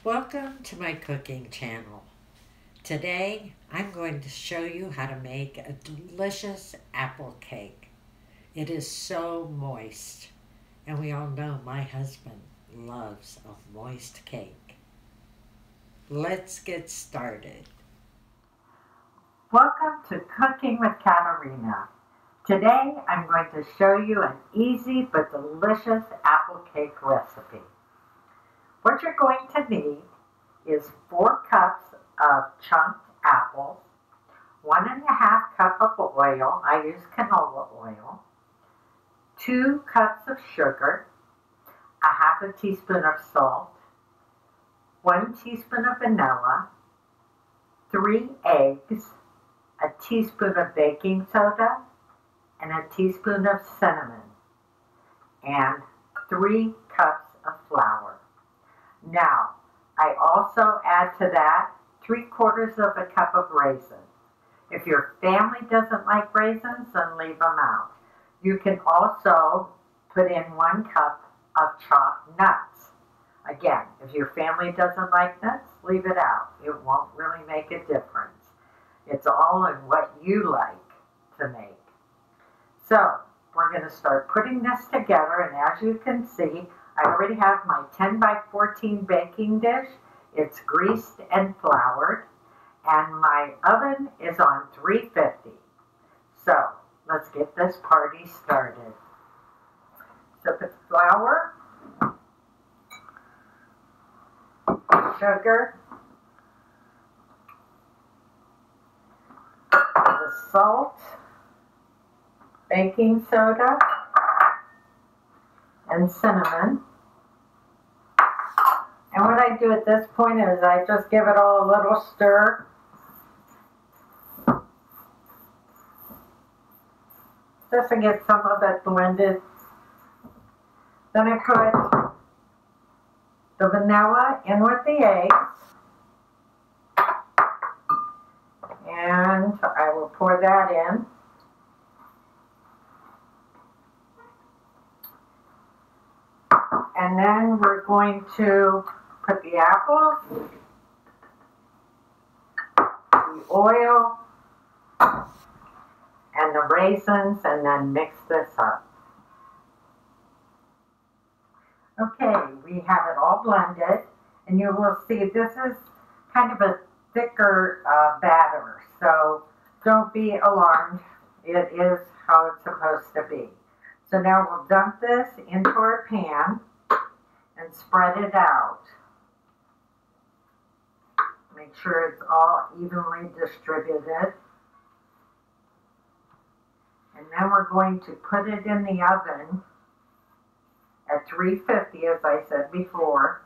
Welcome to my cooking channel. Today I'm going to show you how to make a delicious apple cake. It is so moist, and we all know my husband loves a moist cake. Let's get started. Welcome to Cooking with Katerina. Today I'm going to show you an easy but delicious apple cake recipe. What you're going to need is 4 cups of chunked apples, 1.5 cups of oil, I use canola oil, 2 cups of sugar, 1/2 teaspoon of salt, 1 teaspoon of vanilla, 3 eggs, a teaspoon of baking soda, and a teaspoon of cinnamon, and 3 cups of flour. Now, I also add to that 3/4 cup of raisins. If your family doesn't like raisins, then leave them out. You can also put in 1 cup of chopped nuts. Again, if your family doesn't like nuts, leave it out. It won't really make a difference. It's all in what you like to make. So, we're going to start putting this together, and as you can see, I already have my 10 by 14 baking dish. It's greased and floured, and my oven is on 350. So let's get this party started. So put flour, sugar, the salt, baking soda, and cinnamon. And what I do at this point is I just give it all a little stir. Just to get some of it blended. Then I put the vanilla in with the eggs. And I will pour that in. And then we're going to put the apples, the oil, and the raisins, and then mix this up. Okay, we have it all blended, and you will see this is kind of a thicker batter, so don't be alarmed. It is how it's supposed to be. So now we'll dump this into our pan and spread it out. Make sure it's all evenly distributed. And then we're going to put it in the oven at 350, as I said before,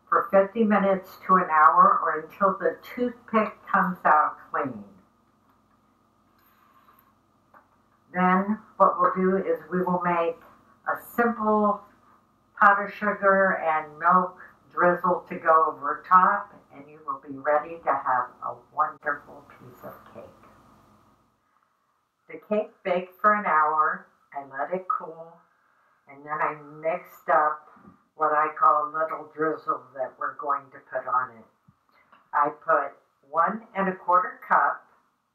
for 50 minutes to an hour, or until the toothpick comes out clean. Then what we'll do is we will make a simple powdered sugar and milk drizzle to go over top, and you will be ready to have a wonderful piece of cake. The cake baked for an hour. I let it cool, and then I mixed up what I call a little drizzle that we're going to put on it. I put 1¼ cup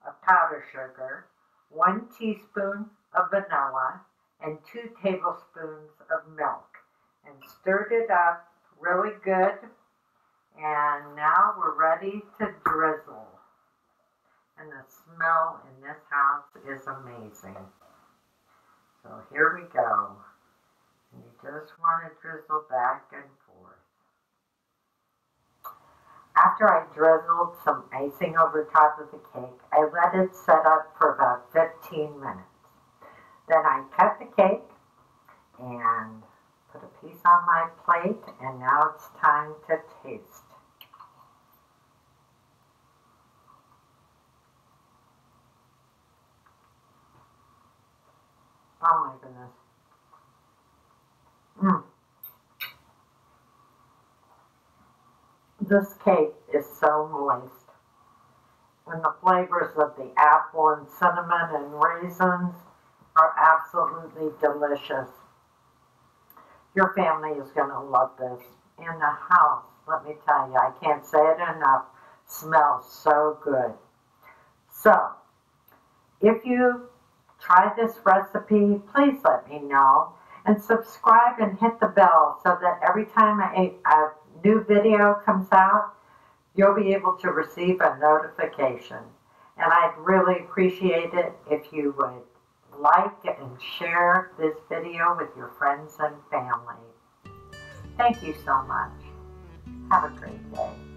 of powdered sugar, 1 teaspoon of vanilla, and 2 tablespoons of milk, and stirred it up really good. And now we're ready to drizzle. And the smell in this house is amazing. So here we go. And you just want to drizzle back and forth. After I drizzled some icing over top of the cake, I let it set up for about 15 minutes. Then I cut the cake and put a piece on my plate, and now it's time to taste. Oh my goodness. This cake is so moist. And the flavors of the apple and cinnamon and raisins are absolutely delicious. Your family is going to love this. in the house. Let me tell you, I can't say it enough. Smells so good. So, if you try this recipe, please let me know. And subscribe and hit the bell so that every time a new video comes out, you'll be able to receive a notification. And I'd really appreciate it if you would like and share this video with your friends and family. Thank you so much. Have a great day.